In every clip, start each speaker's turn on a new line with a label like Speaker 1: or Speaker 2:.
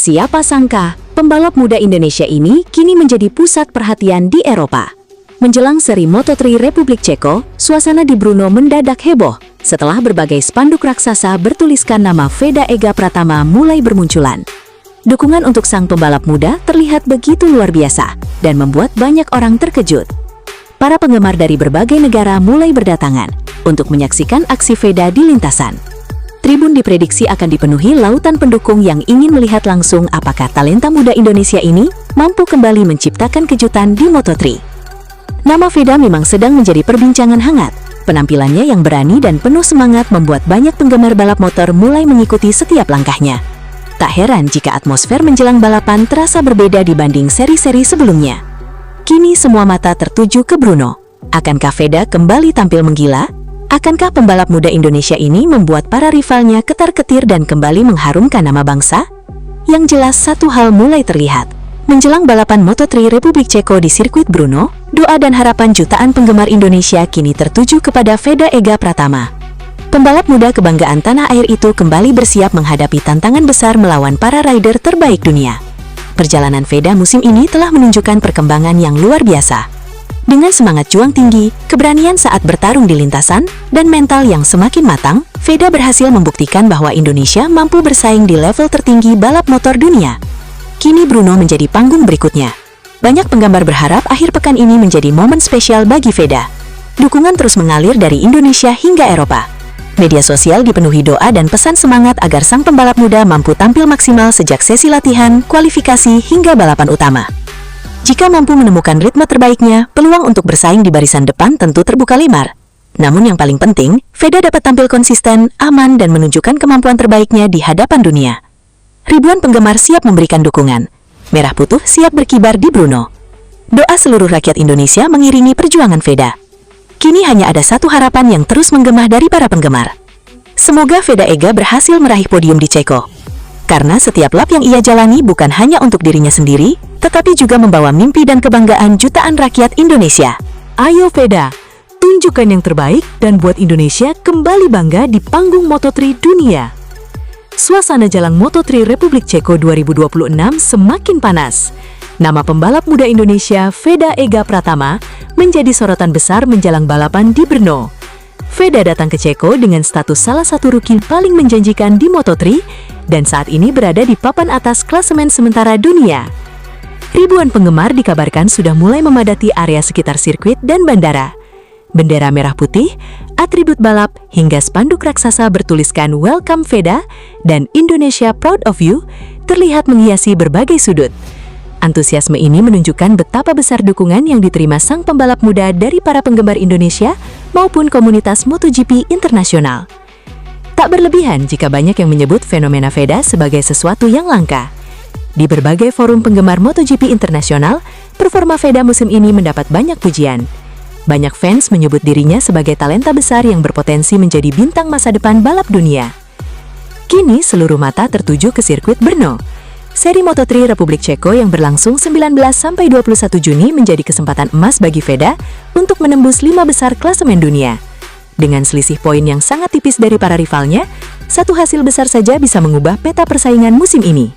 Speaker 1: Siapa sangka, pembalap muda Indonesia ini kini menjadi pusat perhatian di Eropa. Menjelang seri Moto3 Republik Ceko, suasana di Brno mendadak heboh setelah berbagai spanduk raksasa bertuliskan nama Veda Ega Pratama mulai bermunculan. Dukungan untuk sang pembalap muda terlihat begitu luar biasa dan membuat banyak orang terkejut. Para penggemar dari berbagai negara mulai berdatangan untuk menyaksikan aksi Veda di lintasan. Tribun diprediksi akan dipenuhi lautan pendukung yang ingin melihat langsung apakah talenta muda Indonesia ini mampu kembali menciptakan kejutan di Moto3. Nama Veda memang sedang menjadi perbincangan hangat. Penampilannya yang berani dan penuh semangat membuat banyak penggemar balap motor mulai mengikuti setiap langkahnya. Tak heran jika atmosfer menjelang balapan terasa berbeda dibanding seri-seri sebelumnya. Kini semua mata tertuju ke Brno. Akankah Veda kembali tampil menggila? Akankah pembalap muda Indonesia ini membuat para rivalnya ketar-ketir dan kembali mengharumkan nama bangsa? Yang jelas satu hal mulai terlihat. Menjelang balapan Moto3 Republik Ceko di sirkuit Brno, doa dan harapan jutaan penggemar Indonesia kini tertuju kepada Veda Ega Pratama. Pembalap muda kebanggaan tanah air itu kembali bersiap menghadapi tantangan besar melawan para rider terbaik dunia. Perjalanan Veda musim ini telah menunjukkan perkembangan yang luar biasa. Dengan semangat juang tinggi, keberanian saat bertarung di lintasan, dan mental yang semakin matang, Veda berhasil membuktikan bahwa Indonesia mampu bersaing di level tertinggi balap motor dunia. Kini Brno menjadi panggung berikutnya. Banyak penggemar berharap akhir pekan ini menjadi momen spesial bagi Veda. Dukungan terus mengalir dari Indonesia hingga Eropa. Media sosial dipenuhi doa dan pesan semangat agar sang pembalap muda mampu tampil maksimal sejak sesi latihan, kualifikasi, hingga balapan utama. Jika mampu menemukan ritme terbaiknya, peluang untuk bersaing di barisan depan tentu terbuka lebar. Namun yang paling penting, Veda dapat tampil konsisten, aman, dan menunjukkan kemampuan terbaiknya di hadapan dunia. Ribuan penggemar siap memberikan dukungan. Merah putih siap berkibar di Brno. Doa seluruh rakyat Indonesia mengiringi perjuangan Veda. Kini hanya ada satu harapan yang terus menggema dari para penggemar. Semoga Veda Ega berhasil meraih podium di Ceko. Karena setiap lap yang ia jalani bukan hanya untuk dirinya sendiri, tetapi juga membawa mimpi dan kebanggaan jutaan rakyat Indonesia.
Speaker 2: Ayo Veda, tunjukkan yang terbaik dan buat Indonesia kembali bangga di panggung Moto3 dunia. Suasana jalan Moto3 Republik Ceko 2026 semakin panas. Nama pembalap muda Indonesia Veda Ega Pratama menjadi sorotan besar menjelang balapan di Brno. Veda datang ke Ceko dengan status salah satu rookie paling menjanjikan di Moto3 dan saat ini berada di papan atas klasemen sementara dunia. Ribuan penggemar dikabarkan sudah mulai memadati area sekitar sirkuit dan bandara. Bendera merah putih, atribut balap, hingga spanduk raksasa bertuliskan Welcome Veda dan Indonesia Proud of You terlihat menghiasi berbagai sudut. Antusiasme ini menunjukkan betapa besar dukungan yang diterima sang pembalap muda dari para penggemar Indonesia maupun komunitas MotoGP internasional. Tak berlebihan jika banyak yang menyebut fenomena Veda sebagai sesuatu yang langka. Di berbagai forum penggemar MotoGP internasional, performa Veda musim ini mendapat banyak pujian. Banyak fans menyebut dirinya sebagai talenta besar yang berpotensi menjadi bintang masa depan balap dunia. Kini seluruh mata tertuju ke sirkuit Brno. Seri Moto3 Republik Ceko yang berlangsung 19–21 Juni menjadi kesempatan emas bagi Veda untuk menembus 5 besar klasemen dunia. Dengan selisih poin yang sangat tipis dari para rivalnya, satu hasil besar saja bisa mengubah peta persaingan musim ini.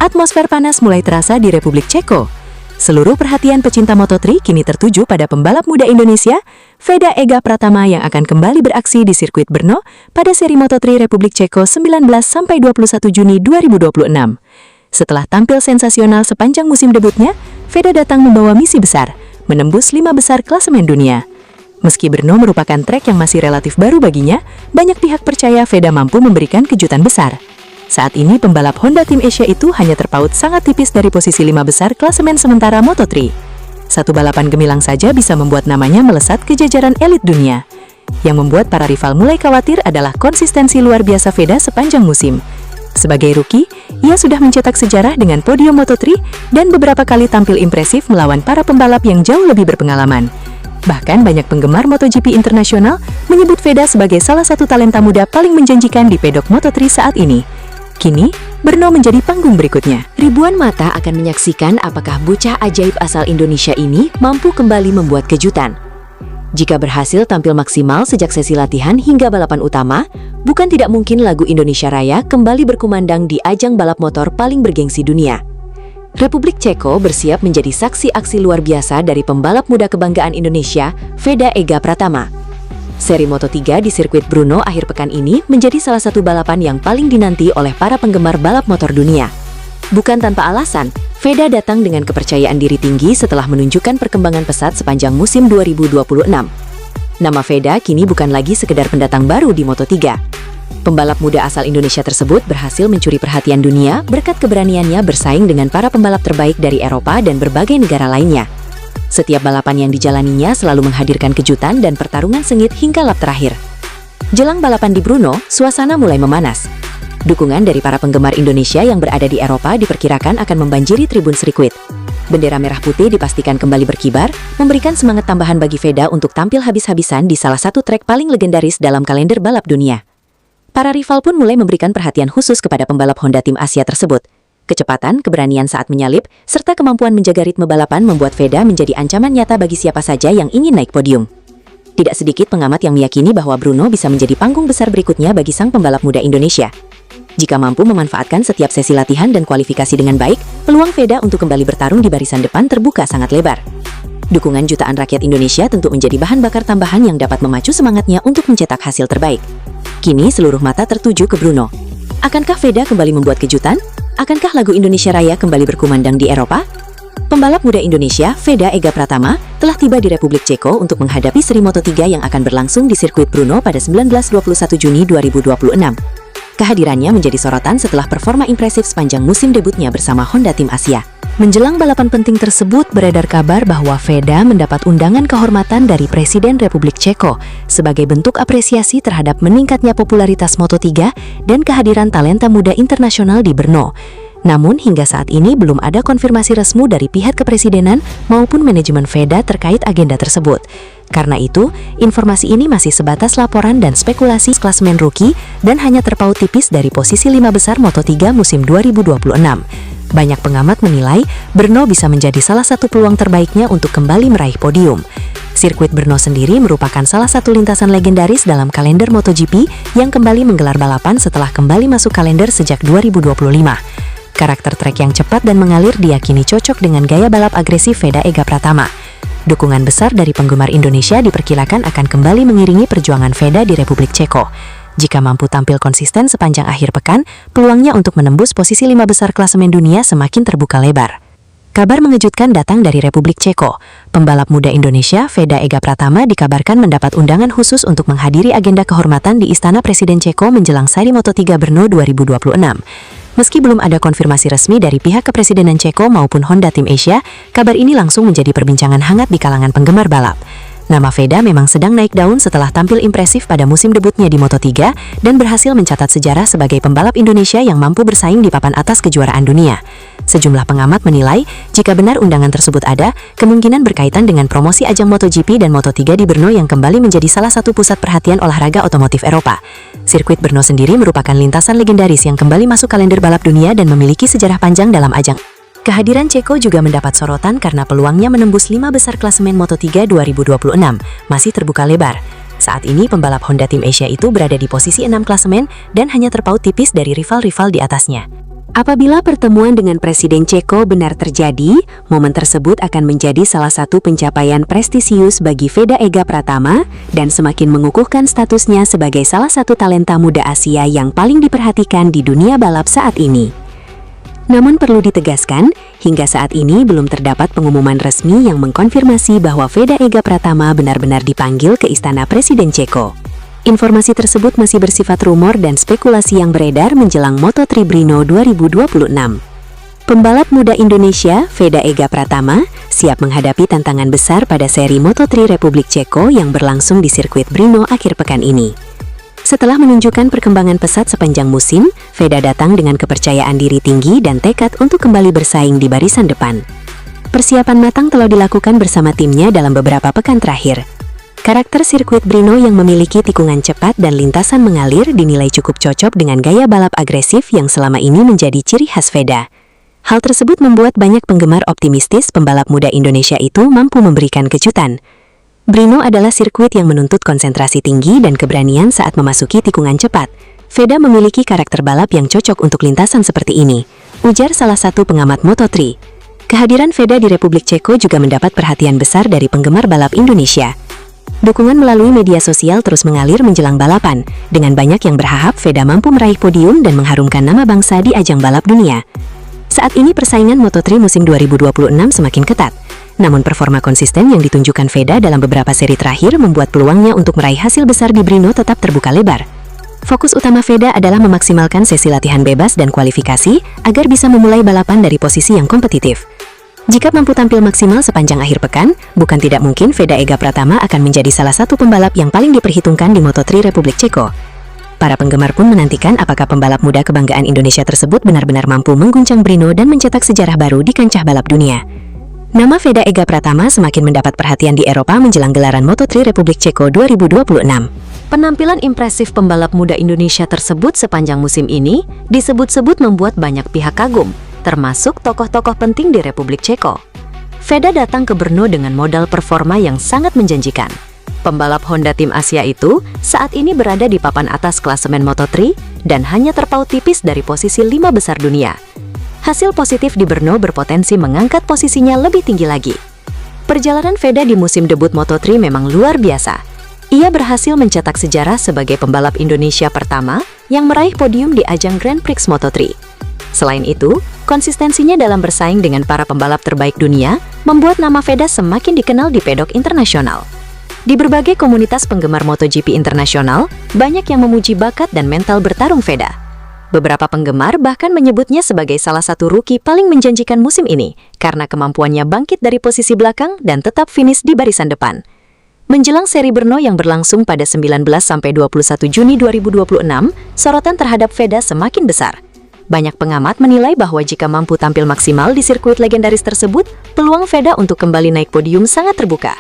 Speaker 2: Atmosfer panas mulai terasa di Republik Ceko. Seluruh perhatian pecinta Moto3 kini tertuju pada pembalap muda Indonesia, Veda Ega Pratama yang akan kembali beraksi di sirkuit Brno pada seri Moto3 Republik Ceko 19–21 Juni 2026. Setelah tampil sensasional sepanjang musim debutnya, Veda datang membawa misi besar, menembus 5 besar klasemen dunia. Meski Brno merupakan trek yang masih relatif baru baginya, banyak pihak percaya Veda mampu memberikan kejutan besar. Saat ini pembalap Honda Tim Asia itu hanya terpaut sangat tipis dari posisi 5 besar klasemen sementara Moto3. Satu balapan gemilang saja bisa membuat namanya melesat ke jajaran elit dunia. Yang membuat para rival mulai khawatir adalah konsistensi luar biasa Veda sepanjang musim. Sebagai rookie, ia sudah mencetak sejarah dengan podium Moto3 dan beberapa kali tampil impresif melawan para pembalap yang jauh lebih berpengalaman. Bahkan banyak penggemar MotoGP internasional menyebut Veda sebagai salah satu talenta muda paling menjanjikan di pedok Moto3 saat ini. Kini, Brno menjadi panggung berikutnya.
Speaker 1: Ribuan mata akan menyaksikan apakah bocah ajaib asal Indonesia ini mampu kembali membuat kejutan. Jika berhasil tampil maksimal sejak sesi latihan hingga balapan utama, bukan tidak mungkin lagu Indonesia Raya kembali berkumandang di ajang balap motor paling bergengsi dunia. Republik Ceko bersiap menjadi saksi aksi luar biasa dari pembalap muda kebanggaan Indonesia, Veda Ega Pratama. Seri Moto3 di sirkuit Brno akhir pekan ini menjadi salah satu balapan yang paling dinanti oleh para penggemar balap motor dunia. Bukan tanpa alasan, Veda datang dengan kepercayaan diri tinggi setelah menunjukkan perkembangan pesat sepanjang musim 2026. Nama Veda kini bukan lagi sekedar pendatang baru di Moto3. Pembalap muda asal Indonesia tersebut berhasil mencuri perhatian dunia berkat keberaniannya bersaing dengan para pembalap terbaik dari Eropa dan berbagai negara lainnya. Setiap balapan yang dijalaninya selalu menghadirkan kejutan dan pertarungan sengit hingga lap terakhir. Jelang balapan di Brno, suasana mulai memanas. Dukungan dari para penggemar Indonesia yang berada di Eropa diperkirakan akan membanjiri tribun sirkuit. Bendera merah putih dipastikan kembali berkibar, memberikan semangat tambahan bagi Veda untuk tampil habis-habisan di salah satu trek paling legendaris dalam kalender balap dunia. Para rival pun mulai memberikan perhatian khusus kepada pembalap Honda tim Asia tersebut. Kecepatan, keberanian saat menyalip, serta kemampuan menjaga ritme balapan membuat Veda menjadi ancaman nyata bagi siapa saja yang ingin naik podium. Tidak sedikit pengamat yang meyakini bahwa Brno bisa menjadi panggung besar berikutnya bagi sang pembalap muda Indonesia. Jika mampu memanfaatkan setiap sesi latihan dan kualifikasi dengan baik, peluang Veda untuk kembali bertarung di barisan depan terbuka sangat lebar. Dukungan jutaan rakyat Indonesia tentu menjadi bahan bakar tambahan yang dapat memacu semangatnya untuk mencetak hasil terbaik. Kini seluruh mata tertuju ke Brno. Akankah Veda kembali membuat kejutan? Akankah lagu Indonesia Raya kembali berkumandang di Eropa? Pembalap muda Indonesia, Veda Ega Pratama, telah tiba di Republik Ceko untuk menghadapi seri Moto3 yang akan berlangsung di sirkuit Brno pada 19-21 Juni 2026. Kehadirannya menjadi sorotan setelah performa impresif sepanjang musim debutnya bersama Honda Tim Asia. Menjelang balapan penting tersebut, beredar kabar bahwa Veda mendapat undangan kehormatan dari Presiden Republik Ceko sebagai bentuk apresiasi terhadap meningkatnya popularitas Moto3 dan kehadiran talenta muda internasional di Brno. Namun hingga saat ini belum ada konfirmasi resmi dari pihak kepresidenan maupun manajemen Veda terkait agenda tersebut. Karena itu, informasi ini masih sebatas laporan dan spekulasi klasemen rookie dan hanya terpaut tipis dari posisi 5 besar Moto3 musim 2026. Banyak pengamat menilai Brno bisa menjadi salah satu peluang terbaiknya untuk kembali meraih podium. Sirkuit Brno sendiri merupakan salah satu lintasan legendaris dalam kalender MotoGP yang kembali menggelar balapan setelah kembali masuk kalender sejak 2025. Karakter trek yang cepat dan mengalir diyakini cocok dengan gaya balap agresif Veda Ega Pratama. Dukungan besar dari penggemar Indonesia diperkirakan akan kembali mengiringi perjuangan Veda di Republik Ceko. Jika mampu tampil konsisten sepanjang akhir pekan, peluangnya untuk menembus posisi 5 besar klasemen dunia semakin terbuka lebar. Kabar mengejutkan datang dari Republik Ceko. Pembalap muda Indonesia, Veda Ega Pratama, dikabarkan mendapat undangan khusus untuk menghadiri agenda kehormatan di Istana Presiden Ceko menjelang seri Moto3 Brno 2026. Meski belum ada konfirmasi resmi dari pihak kepresidenan Ceko maupun Honda Tim Asia, kabar ini langsung menjadi perbincangan hangat di kalangan penggemar balap. Nama Veda memang sedang naik daun setelah tampil impresif pada musim debutnya di Moto3 dan berhasil mencatat sejarah sebagai pembalap Indonesia yang mampu bersaing di papan atas kejuaraan dunia. Sejumlah pengamat menilai, jika benar undangan tersebut ada, kemungkinan berkaitan dengan promosi ajang MotoGP dan Moto3 di Brno yang kembali menjadi salah satu pusat perhatian olahraga otomotif Eropa. Sirkuit Brno sendiri merupakan lintasan legendaris yang kembali masuk kalender balap dunia dan memiliki sejarah panjang dalam ajang. Kehadiran Ceko juga mendapat sorotan karena peluangnya menembus 5 besar klasemen Moto3 2026 masih terbuka lebar. Saat ini pembalap Honda Tim Asia itu berada di posisi 6 klasemen dan hanya terpaut tipis dari rival-rival di atasnya. Apabila pertemuan dengan Presiden Ceko benar terjadi, momen tersebut akan menjadi salah satu pencapaian prestisius bagi Veda Ega Pratama dan semakin mengukuhkan statusnya sebagai salah satu talenta muda Asia yang paling diperhatikan di dunia balap saat ini. Namun perlu ditegaskan, hingga saat ini belum terdapat pengumuman resmi yang mengkonfirmasi bahwa Veda Ega Pratama benar-benar dipanggil ke Istana Presiden Ceko. Informasi tersebut masih bersifat rumor dan spekulasi yang beredar menjelang Moto3 Brno 2026. Pembalap muda Indonesia, Veda Ega Pratama, siap menghadapi tantangan besar pada seri Moto3 Republik Ceko yang berlangsung di sirkuit Brno akhir pekan ini. Setelah menunjukkan perkembangan pesat sepanjang musim, Veda datang dengan kepercayaan diri tinggi dan tekad untuk kembali bersaing di barisan depan. Persiapan matang telah dilakukan bersama timnya dalam beberapa pekan terakhir. Karakter sirkuit Brno yang memiliki tikungan cepat dan lintasan mengalir dinilai cukup cocok dengan gaya balap agresif yang selama ini menjadi ciri khas Veda. Hal tersebut membuat banyak penggemar optimistis pembalap muda Indonesia itu mampu memberikan kejutan. Brno adalah sirkuit yang menuntut konsentrasi tinggi dan keberanian saat memasuki tikungan cepat. Veda memiliki karakter balap yang cocok untuk lintasan seperti ini, ujar salah satu pengamat Moto3. Kehadiran Veda di Republik Ceko juga mendapat perhatian besar dari penggemar balap Indonesia. Dukungan melalui media sosial terus mengalir menjelang balapan, dengan banyak yang berharap Veda mampu meraih podium dan mengharumkan nama bangsa di ajang balap dunia. Saat ini persaingan Moto3 musim 2026 semakin ketat. Namun performa konsisten yang ditunjukkan Veda dalam beberapa seri terakhir membuat peluangnya untuk meraih hasil besar di Brno tetap terbuka lebar. Fokus utama Veda adalah memaksimalkan sesi latihan bebas dan kualifikasi agar bisa memulai balapan dari posisi yang kompetitif. Jika mampu tampil maksimal sepanjang akhir pekan, bukan tidak mungkin Veda Ega Pratama akan menjadi salah satu pembalap yang paling diperhitungkan di Moto3 Republik Ceko. Para penggemar pun menantikan apakah pembalap muda kebanggaan Indonesia tersebut benar-benar mampu mengguncang Brno dan mencetak sejarah baru di kancah balap dunia. Nama Veda Ega Pratama semakin mendapat perhatian di Eropa menjelang gelaran Moto3 Republik Ceko 2026. Penampilan impresif pembalap muda Indonesia tersebut sepanjang musim ini disebut-sebut membuat banyak pihak kagum, termasuk tokoh-tokoh penting di Republik Ceko. Veda datang ke Brno dengan modal performa yang sangat menjanjikan. Pembalap Honda tim Asia itu saat ini berada di papan atas klasemen Moto3 dan hanya terpaut tipis dari posisi 5 besar dunia. Hasil positif di Brno berpotensi mengangkat posisinya lebih tinggi lagi. Perjalanan Veda di musim debut Moto3 memang luar biasa. Ia berhasil mencetak sejarah sebagai pembalap Indonesia pertama yang meraih podium di ajang Grand Prix Moto3. Selain itu, konsistensinya dalam bersaing dengan para pembalap terbaik dunia membuat nama Veda semakin dikenal di pedok internasional. Di berbagai komunitas penggemar MotoGP internasional, banyak yang memuji bakat dan mental bertarung Veda. Beberapa penggemar bahkan menyebutnya sebagai salah satu rookie paling menjanjikan musim ini karena kemampuannya bangkit dari posisi belakang dan tetap finish di barisan depan. Menjelang seri Brno yang berlangsung pada 19-21 Juni 2026, sorotan terhadap Veda semakin besar. Banyak pengamat menilai bahwa jika mampu tampil maksimal di sirkuit legendaris tersebut, peluang Veda untuk kembali naik podium sangat terbuka.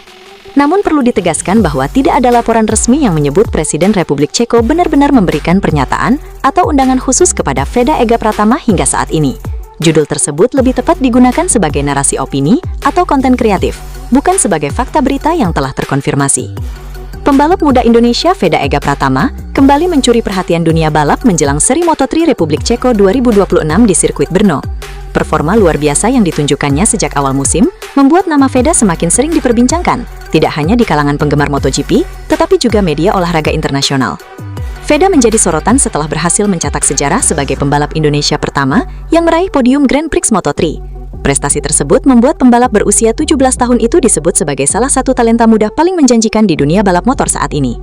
Speaker 1: Namun perlu ditegaskan bahwa tidak ada laporan resmi yang menyebut Presiden Republik Ceko benar-benar memberikan pernyataan atau undangan khusus kepada Veda Ega Pratama hingga saat ini. Judul tersebut lebih tepat digunakan sebagai narasi opini atau konten kreatif, bukan sebagai fakta berita yang telah terkonfirmasi. Pembalap muda Indonesia Veda Ega Pratama kembali mencuri perhatian dunia balap menjelang seri Moto3 Republik Ceko 2026 di sirkuit Brno. Performa luar biasa yang ditunjukkannya sejak awal musim membuat nama Veda semakin sering diperbincangkan, tidak hanya di kalangan penggemar MotoGP, tetapi juga media olahraga internasional. Veda menjadi sorotan setelah berhasil mencetak sejarah sebagai pembalap Indonesia pertama yang meraih podium Grand Prix Moto3. Prestasi tersebut membuat pembalap berusia 17 tahun itu disebut sebagai salah satu talenta muda paling menjanjikan di dunia balap motor saat ini.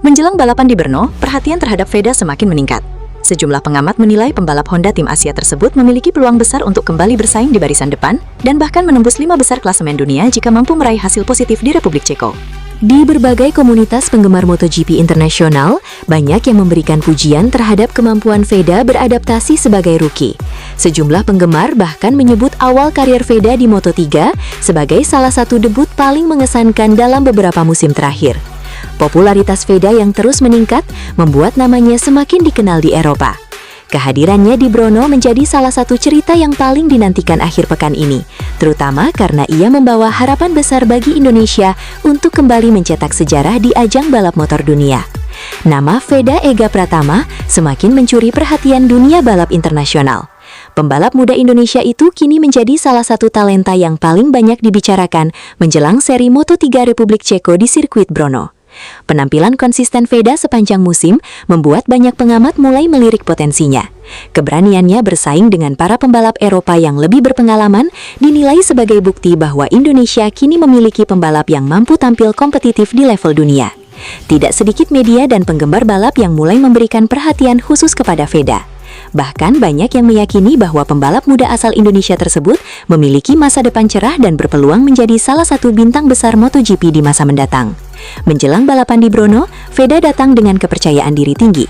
Speaker 1: Menjelang balapan di Brno, perhatian terhadap Veda semakin meningkat. Sejumlah pengamat menilai pembalap Honda tim Asia tersebut memiliki peluang besar untuk kembali bersaing di barisan depan dan bahkan menembus 5 besar klasemen dunia jika mampu meraih hasil positif di Republik Ceko. Di berbagai komunitas penggemar MotoGP internasional, banyak yang memberikan pujian terhadap kemampuan Veda beradaptasi sebagai rookie. Sejumlah penggemar bahkan menyebut awal karir Veda di Moto3 sebagai salah satu debut paling mengesankan dalam beberapa musim terakhir. Popularitas Veda yang terus meningkat membuat namanya semakin dikenal di Eropa. Kehadirannya di Brno menjadi salah satu cerita yang paling dinantikan akhir pekan ini, terutama karena ia membawa harapan besar bagi Indonesia untuk kembali mencetak sejarah di ajang balap motor dunia. Nama Veda Ega Pratama semakin mencuri perhatian dunia balap internasional. Pembalap muda Indonesia itu kini menjadi salah satu talenta yang paling banyak dibicarakan menjelang seri Moto3 Republik Ceko di sirkuit Brno. Penampilan konsisten Veda sepanjang musim membuat banyak pengamat mulai melirik potensinya. Keberaniannya bersaing dengan para pembalap Eropa yang lebih berpengalaman dinilai sebagai bukti bahwa Indonesia kini memiliki pembalap yang mampu tampil kompetitif di level dunia. Tidak sedikit media dan penggemar balap yang mulai memberikan perhatian khusus kepada Veda. Bahkan banyak yang meyakini bahwa pembalap muda asal Indonesia tersebut memiliki masa depan cerah dan berpeluang menjadi salah satu bintang besar MotoGP di masa mendatang. Menjelang balapan di Brno, Veda datang dengan kepercayaan diri tinggi.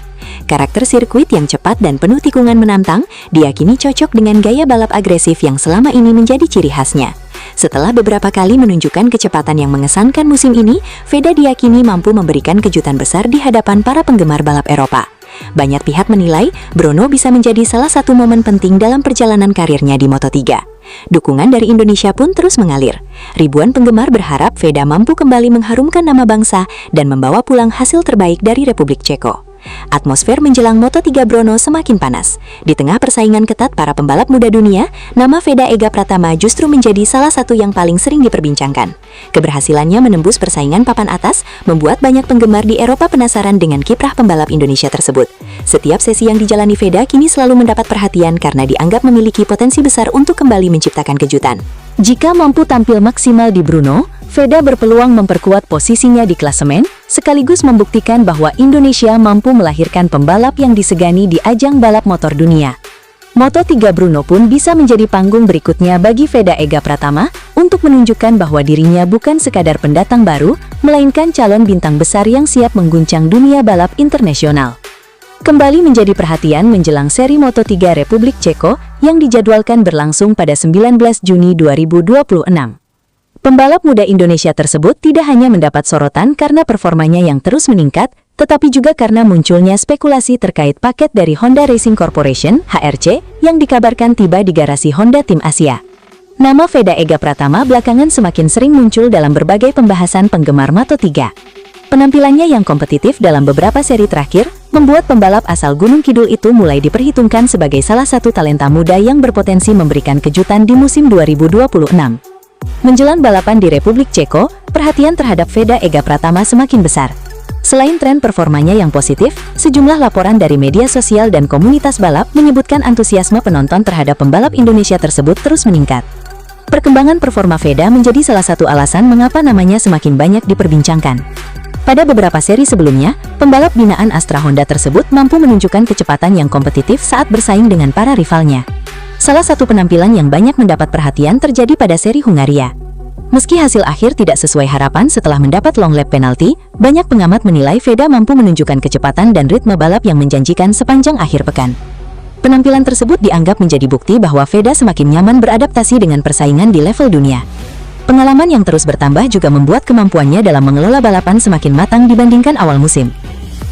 Speaker 1: Karakter sirkuit yang cepat dan penuh tikungan menantang diyakini cocok dengan gaya balap agresif yang selama ini menjadi ciri khasnya. Setelah beberapa kali menunjukkan kecepatan yang mengesankan musim ini, Veda diyakini mampu memberikan kejutan besar di hadapan para penggemar balap Eropa. Banyak pihak menilai Bruno bisa menjadi salah satu momen penting dalam perjalanan karirnya di Moto3. Dukungan dari Indonesia pun terus mengalir. Ribuan penggemar berharap Veda mampu kembali mengharumkan nama bangsa dan membawa pulang hasil terbaik dari Republik Ceko. Atmosfer menjelang Moto3 Brno semakin panas. Di tengah persaingan ketat para pembalap muda dunia, nama Veda Ega Pratama justru menjadi salah satu yang paling sering diperbincangkan. Keberhasilannya menembus persaingan papan atas membuat banyak penggemar di Eropa penasaran dengan kiprah pembalap Indonesia tersebut. Setiap sesi yang dijalani Veda kini selalu mendapat perhatian karena dianggap memiliki potensi besar untuk kembali menciptakan kejutan. Jika mampu tampil maksimal di Brno, Veda berpeluang memperkuat posisinya di klasemen, sekaligus membuktikan bahwa Indonesia mampu melahirkan pembalap yang disegani di ajang balap motor dunia. Moto3 Brno pun bisa menjadi panggung berikutnya bagi Veda Ega Pratama untuk menunjukkan bahwa dirinya bukan sekadar pendatang baru, melainkan calon bintang besar yang siap mengguncang dunia balap internasional. Kembali menjadi perhatian menjelang seri Moto3 Republik Ceko yang dijadwalkan berlangsung pada 19 Juni 2026. Pembalap muda Indonesia tersebut tidak hanya mendapat sorotan karena performanya yang terus meningkat, tetapi juga karena munculnya spekulasi terkait paket dari Honda Racing Corporation (HRC) yang dikabarkan tiba di garasi Honda Tim Asia. Nama Veda Ega Pratama belakangan semakin sering muncul dalam berbagai pembahasan penggemar Moto3. Penampilannya yang kompetitif dalam beberapa seri terakhir membuat pembalap asal Gunung Kidul itu mulai diperhitungkan sebagai salah satu talenta muda yang berpotensi memberikan kejutan di musim 2026. Menjelang balapan di Republik Ceko, perhatian terhadap Veda Ega Pratama semakin besar. Selain tren performanya yang positif, sejumlah laporan dari media sosial dan komunitas balap menyebutkan antusiasme penonton terhadap pembalap Indonesia tersebut terus meningkat. Perkembangan performa Veda menjadi salah satu alasan mengapa namanya semakin banyak diperbincangkan. Pada beberapa seri sebelumnya, pembalap binaan Astra Honda tersebut mampu menunjukkan kecepatan yang kompetitif saat bersaing dengan para rivalnya. Salah satu penampilan yang banyak mendapat perhatian terjadi pada seri Hungaria. Meski hasil akhir tidak sesuai harapan setelah mendapat long lap penalti, banyak pengamat menilai Veda mampu menunjukkan kecepatan dan ritme balap yang menjanjikan sepanjang akhir pekan. Penampilan tersebut dianggap menjadi bukti bahwa Veda semakin nyaman beradaptasi dengan persaingan di level dunia. Pengalaman yang terus bertambah juga membuat kemampuannya dalam mengelola balapan semakin matang dibandingkan awal musim.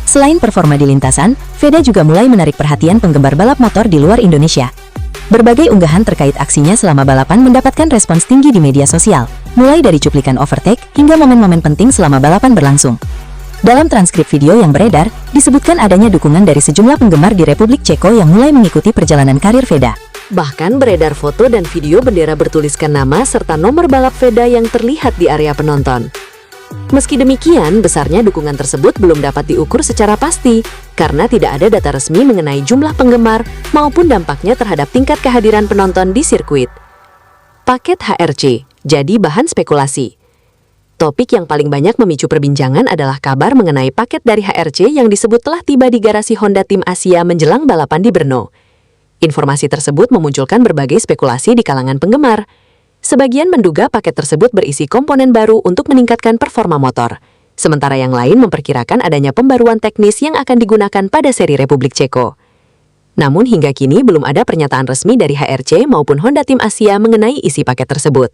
Speaker 1: Selain performa di lintasan, Veda juga mulai menarik perhatian penggemar balap motor di luar Indonesia. Berbagai unggahan terkait aksinya selama balapan mendapatkan respons tinggi di media sosial, mulai dari cuplikan overtake hingga momen-momen penting selama balapan berlangsung. Dalam transkrip video yang beredar, disebutkan adanya dukungan dari sejumlah penggemar di Republik Ceko yang mulai mengikuti perjalanan karir Veda. Bahkan beredar foto dan video bendera bertuliskan nama serta nomor balap Veda yang terlihat di area penonton. Meski demikian, besarnya dukungan tersebut belum dapat diukur secara pasti karena tidak ada data resmi mengenai jumlah penggemar maupun dampaknya terhadap tingkat kehadiran penonton di sirkuit. Paket HRC jadi bahan spekulasi. Topik yang paling banyak memicu perbincangan adalah kabar mengenai paket dari HRC yang disebut telah tiba di garasi Honda Tim Asia menjelang balapan di Brno. Informasi tersebut memunculkan berbagai spekulasi di kalangan penggemar. Sebagian menduga paket tersebut berisi komponen baru untuk meningkatkan performa motor. Sementara yang lain memperkirakan adanya pembaruan teknis yang akan digunakan pada seri Republik Ceko. Namun hingga kini belum ada pernyataan resmi dari HRC maupun Honda Tim Asia mengenai isi paket tersebut.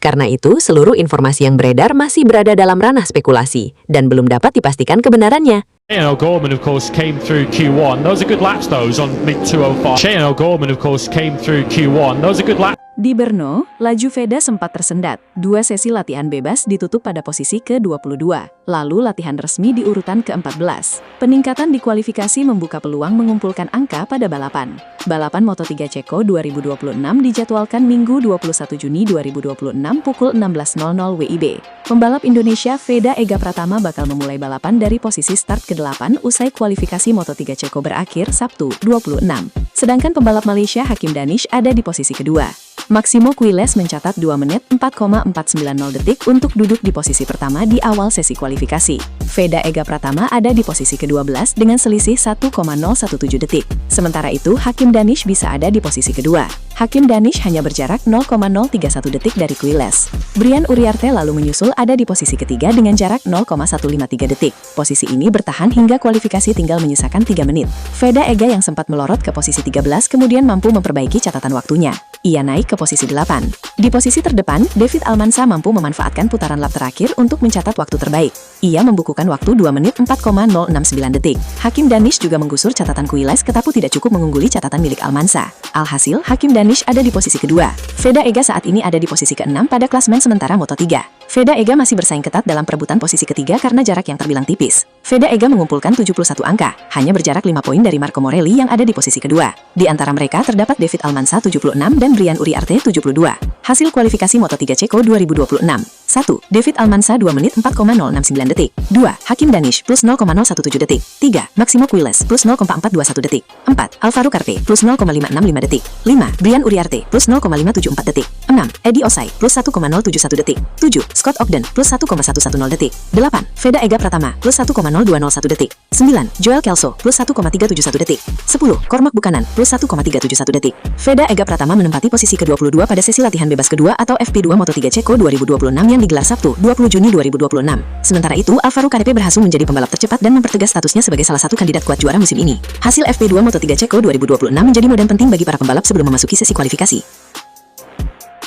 Speaker 1: Karena itu, seluruh informasi yang beredar masih berada dalam ranah spekulasi dan belum dapat dipastikan kebenarannya.
Speaker 3: Shane O'Gorman, of course, came through Q1. Those are good laps, those, on mid 205. Shane O'Gorman, of course, came through Q1. Those are good laps.
Speaker 2: Di Brno, laju Veda sempat tersendat. 2 sesi latihan bebas ditutup pada posisi ke-22, lalu latihan resmi di urutan ke-14. Peningkatan di kualifikasi membuka peluang mengumpulkan angka pada balapan. Balapan Moto3 Ceko 2026 dijadwalkan Minggu 21 Juni 2026 pukul 16.00 WIB. Pembalap Indonesia Veda Ega Pratama bakal memulai balapan dari posisi start ke-8 usai kualifikasi Moto3 Ceko berakhir Sabtu 26. Sedangkan pembalap Malaysia Hakim Danish ada di posisi kedua. Maximo Quiles mencatat 2 menit 4,490 detik untuk duduk di posisi pertama di awal sesi kualifikasi. Veda Ega Pratama ada di posisi ke-12 dengan selisih 1,017 detik. Sementara itu, Hakim Danish bisa ada di posisi kedua. Hakim Danish hanya berjarak 0,031 detik dari Quiles. Brian Uriarte lalu menyusul ada di posisi ketiga dengan jarak 0,153 detik. Posisi ini bertahan hingga kualifikasi tinggal menyisakan 3 menit. Veda Ega yang sempat melorot ke posisi 13 kemudian mampu memperbaiki catatan waktunya.
Speaker 4: Ia naik ke posisi 8. Di posisi terdepan, David Almansa mampu memanfaatkan putaran lap terakhir untuk mencatat waktu terbaik. Ia membukukan waktu 2 menit 4,069 detik. Hakim Danish juga menggusur catatan Quiles tetapi tidak cukup mengungguli catatan milik Almansa. Alhasil, Hakim Danish ada di posisi kedua. Veda Ega saat ini ada di posisi ke-6 pada klasemen sementara Moto3. Veda Ega masih bersaing ketat dalam perebutan posisi ketiga karena jarak yang terbilang tipis. Veda Ega mengumpulkan 71 angka, hanya berjarak 5 poin dari Marco Morelli yang ada di posisi kedua. Di antara mereka terdapat David Almansa 76 dan Brian Uriarte 72. Hasil kualifikasi Moto3 Ceko 2026. 1. David Almansa 2 menit 4,069 detik. 2. Hakim Danish plus 0,017 detik. 3. Maximo Quiles plus 0,421 detik. 4. Alvaro Carpe plus 0,565 detik. 5. Brian Uriarte plus 0,574 detik. 6. Eddie Osai plus 1,071 detik. 7. Scott Ogden plus 1,110 detik. 8. Veda Ega Pratama plus 1,0201 detik. 9. Joel Kelso plus 1,371 detik. 10. Cormac Buchanan plus 1,371 detik. Veda Ega Pratama menempati posisi ke-22 pada sesi latihan bebas kedua atau FP2 Moto3 Ceko 2026 yang digelar Sabtu, 20 Juni 2026. Sementara itu, Alvaro Carpe berhasil menjadi pembalap tercepat dan mempertegas statusnya sebagai salah satu kandidat kuat juara musim ini. Hasil FP2 Moto3 Ceko 2026 menjadi modal penting bagi para pembalap sebelum memasuki sesi kualifikasi.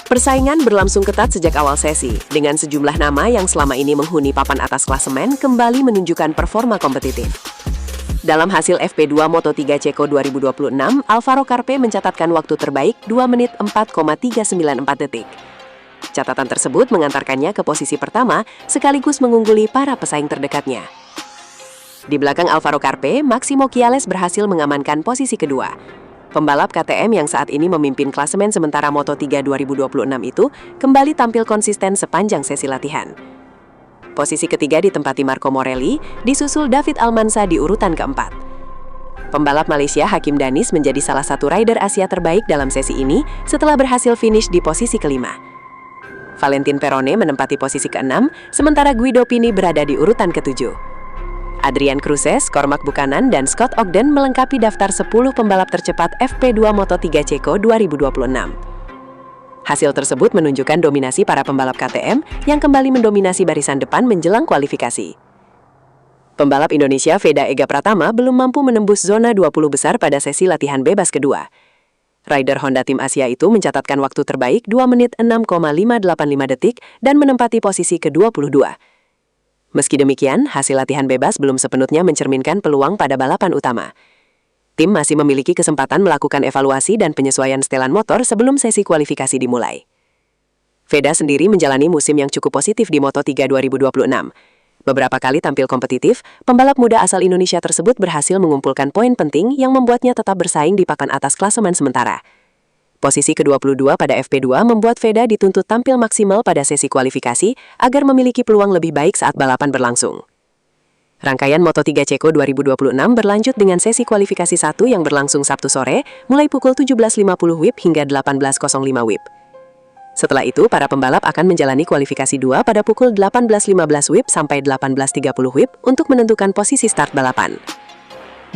Speaker 5: Persaingan berlangsung ketat sejak awal sesi, dengan sejumlah nama yang selama ini menghuni papan atas klasemen kembali menunjukkan performa kompetitif. Dalam hasil FP2 Moto3 Ceko 2026, Alvaro Carpe mencatatkan waktu terbaik 2 menit 4,394 detik. Catatan tersebut mengantarkannya ke posisi pertama, sekaligus mengungguli para pesaing terdekatnya. Di belakang Alvaro Carpe, Maximo Quiles berhasil mengamankan posisi kedua. Pembalap KTM yang saat ini memimpin klasemen sementara Moto3 2026 itu kembali tampil konsisten sepanjang sesi latihan. Posisi ketiga ditempati Marco Morelli, disusul David Almansa di urutan keempat. Pembalap Malaysia Hakim Danish menjadi salah satu rider Asia terbaik dalam sesi ini setelah berhasil finish di posisi kelima. Valentin Perone menempati posisi ke-6, sementara Guido Pini berada di urutan ke-7. Adrian Cruces, Cormac Buchanan, dan Scott Ogden melengkapi daftar 10 pembalap tercepat FP2 Moto3 Ceko 2026. Hasil tersebut menunjukkan dominasi para pembalap KTM yang kembali mendominasi barisan depan menjelang kualifikasi. Pembalap Indonesia Veda Ega Pratama belum mampu menembus zona 20 besar pada sesi latihan bebas kedua. Rider Honda Tim Asia itu mencatatkan waktu terbaik 2 menit 6,585 detik dan menempati posisi ke-22. Meski demikian, hasil latihan bebas belum sepenuhnya mencerminkan peluang pada balapan utama. Tim masih memiliki kesempatan melakukan evaluasi dan penyesuaian setelan motor sebelum sesi kualifikasi dimulai. Veda sendiri menjalani musim yang cukup positif di Moto3 2026. Beberapa kali tampil kompetitif, pembalap muda asal Indonesia tersebut berhasil mengumpulkan poin penting yang membuatnya tetap bersaing di papan atas klasemen sementara. Posisi ke-22 pada FP2 membuat Veda dituntut tampil maksimal pada sesi kualifikasi agar memiliki peluang lebih baik saat balapan berlangsung. Rangkaian Moto3 Ceko 2026 berlanjut dengan sesi kualifikasi 1 yang berlangsung Sabtu sore, mulai pukul 17.50 WIB hingga 18.05 WIB. Setelah itu, para pembalap akan menjalani kualifikasi 2 pada pukul 18.15 WIB sampai 18.30 WIB untuk menentukan posisi start balapan.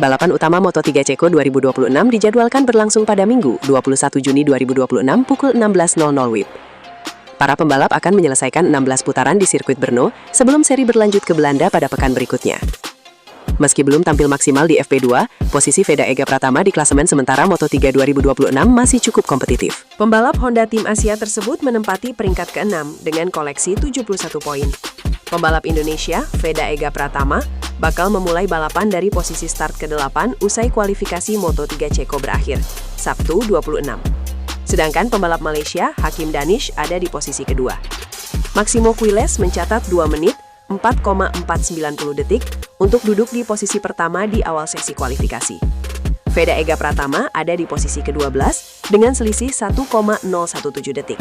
Speaker 5: Balapan utama Moto3 Ceko 2026 dijadwalkan berlangsung pada Minggu, 21 Juni 2026 pukul 16.00 WIB. Para pembalap akan menyelesaikan 16 putaran di sirkuit Brno sebelum seri berlanjut ke Belanda pada pekan berikutnya. Meski belum tampil maksimal di FP2, posisi Veda Ega Pratama di klasemen sementara Moto3 2026 masih cukup kompetitif. Pembalap Honda Tim Asia tersebut menempati peringkat ke-6 dengan koleksi 71 poin. Pembalap Indonesia, Veda Ega Pratama, bakal memulai balapan dari posisi start ke-8 usai kualifikasi Moto3 Ceko berakhir, Sabtu 26. Sedangkan pembalap Malaysia, Hakim Danish, ada di posisi kedua. Maximo Quiles mencatat 2 menit 4,490 detik untuk duduk di posisi pertama di awal sesi kualifikasi. Veda Ega Pratama ada di posisi ke-12 dengan selisih 1,017 detik.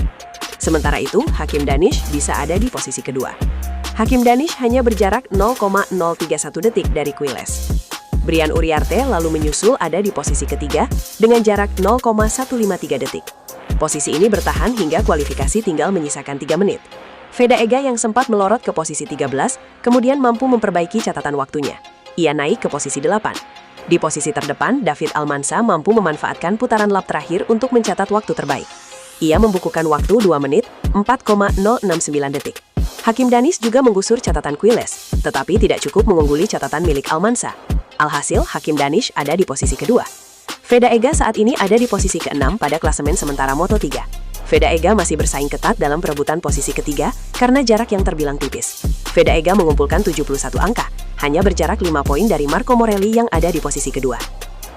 Speaker 5: Sementara itu, Hakim Danish bisa ada di posisi kedua. Hakim Danish hanya berjarak 0,031 detik dari Quiles. Brian Uriarte lalu menyusul ada di posisi ketiga dengan jarak 0,153 detik. Posisi ini bertahan hingga kualifikasi tinggal menyisakan 3 menit. Veda Ega yang sempat melorot ke posisi 13, kemudian mampu memperbaiki catatan waktunya. Ia naik ke posisi 8. Di posisi terdepan, David Almansa mampu memanfaatkan putaran lap terakhir untuk mencatat waktu terbaik. Ia membukukan waktu 2 menit 4,069 detik. Hakim Danish juga menggusur catatan Quiles, tetapi tidak cukup mengungguli catatan milik Almansa. Alhasil, Hakim Danish ada di posisi kedua. Vega saat ini ada di posisi ke-6 pada klasemen sementara Moto3. Vega masih bersaing ketat dalam perebutan posisi ketiga karena jarak yang terbilang tipis. Vega mengumpulkan 71 angka, hanya berjarak 5 poin dari Marco Morelli yang ada di posisi kedua.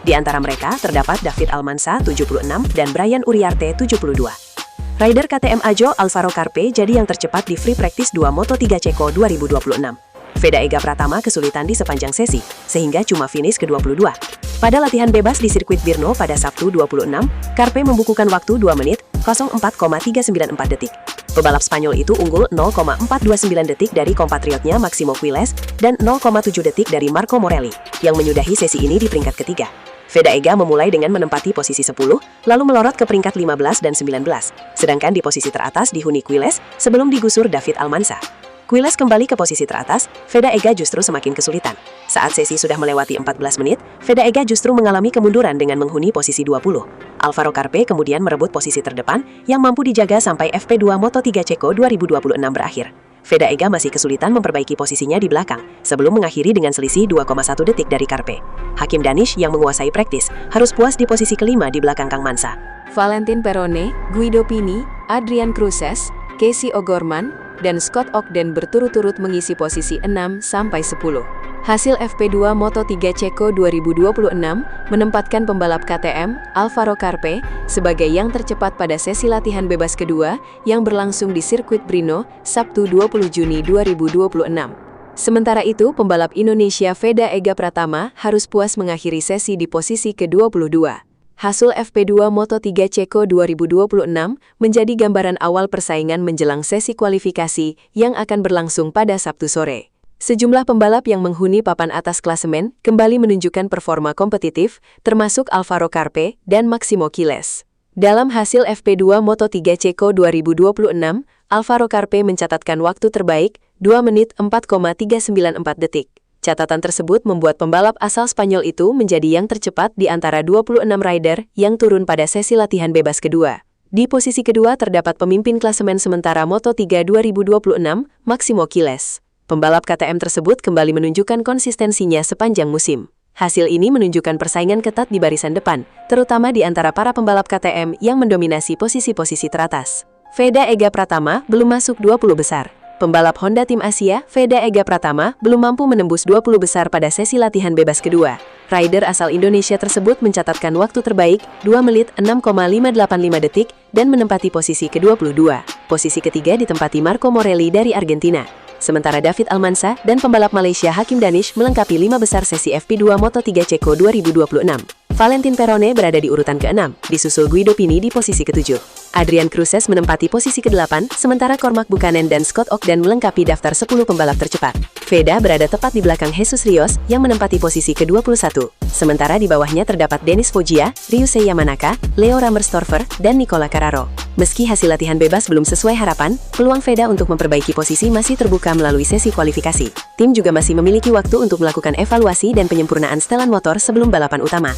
Speaker 5: Di antara mereka terdapat David Almansa 76 dan Brian Uriarte 72. Rider KTM Ajo Alvaro Carpe jadi yang tercepat di Free Practice 2 Moto3 Ceko 2026. Vega Pratama kesulitan di sepanjang sesi, sehingga cuma finish ke-22. Pada latihan bebas di sirkuit Brno pada Sabtu 26, Carpe membukukan waktu 2 menit 04,394 detik. Pebalap Spanyol itu unggul 0,429 detik dari kompatriotnya Maximo Quiles dan 0,7 detik dari Marco Morelli, yang menyudahi sesi ini di peringkat ketiga. Vega memulai dengan menempati posisi 10, lalu melorot ke peringkat 15 dan 19, sedangkan di posisi teratas dihuni Quiles sebelum digusur David Almansa. Quiles kembali ke posisi teratas, Vega justru semakin kesulitan. Saat sesi sudah melewati 14 menit, Vega justru mengalami kemunduran dengan menghuni posisi 20. Alvaro Carpe kemudian merebut posisi terdepan yang mampu dijaga sampai FP2 Moto3 Ceko 2026 berakhir. Vega masih kesulitan memperbaiki posisinya di belakang, sebelum mengakhiri dengan selisih 2,1 detik dari Carpe. Hakim Danish yang menguasai praktis harus puas di posisi kelima di belakang Kang Mansa.
Speaker 6: Valentin Perone, Guido Pini, Adrian Cruces, Casey O'Gorman, dan Scott Ogden berturut-turut mengisi posisi 6-10. Hasil FP2 Moto3 Ceko 2026 menempatkan pembalap KTM, Alvaro Carpe, sebagai yang tercepat pada sesi latihan bebas kedua yang berlangsung di sirkuit Brno, Sabtu 20 Juni 2026. Sementara itu, pembalap Indonesia Vega Pratama harus puas mengakhiri sesi di posisi ke-22. Hasil FP2 Moto3 Ceko 2026 menjadi gambaran awal persaingan menjelang sesi kualifikasi yang akan berlangsung pada Sabtu sore. Sejumlah pembalap yang menghuni papan atas klasemen kembali menunjukkan performa kompetitif, termasuk Alvaro Carpe dan Maximo Quiles. Dalam hasil FP2 Moto3 Ceko 2026, Alvaro Carpe mencatatkan waktu terbaik 2 menit 4,394 detik. Catatan tersebut membuat pembalap asal Spanyol itu menjadi yang tercepat di antara 26 rider yang turun pada sesi latihan bebas kedua. Di posisi kedua terdapat pemimpin klasemen sementara Moto3 2026, Maximo Quiles. Pembalap KTM tersebut kembali menunjukkan konsistensinya sepanjang musim. Hasil ini menunjukkan persaingan ketat di barisan depan, terutama di antara para pembalap KTM yang mendominasi posisi-posisi teratas. Vega Pratama belum masuk 20 besar. Pembalap Honda Tim Asia, Vega Pratama, belum mampu menembus 20 besar pada sesi latihan bebas kedua. Rider asal Indonesia tersebut mencatatkan waktu terbaik 2 menit 6,585 detik dan menempati posisi ke-22. Posisi ketiga ditempati Marco Morelli dari Argentina. Sementara David Almansa dan pembalap Malaysia Hakim Danish melengkapi 5 besar sesi FP2 Moto3 Ceko 2026. Valentin Perone berada di urutan ke-6, disusul Guido Pini di posisi ke-7. Adrian Cruces menempati posisi ke-8, sementara Cormac Buchanan dan Scott Ogden melengkapi daftar 10 pembalap tercepat. Vega berada tepat di belakang Jesus Rios yang menempati posisi ke-21. Sementara di bawahnya terdapat Denis Foggia, Ryusei Yamanaka, Leo Rammerstorfer, dan Nicola Carraro. Meski hasil latihan bebas belum sesuai harapan, peluang Vega untuk memperbaiki posisi masih terbuka melalui sesi kualifikasi. Tim juga masih memiliki waktu untuk melakukan evaluasi dan penyempurnaan setelan motor sebelum balapan utama.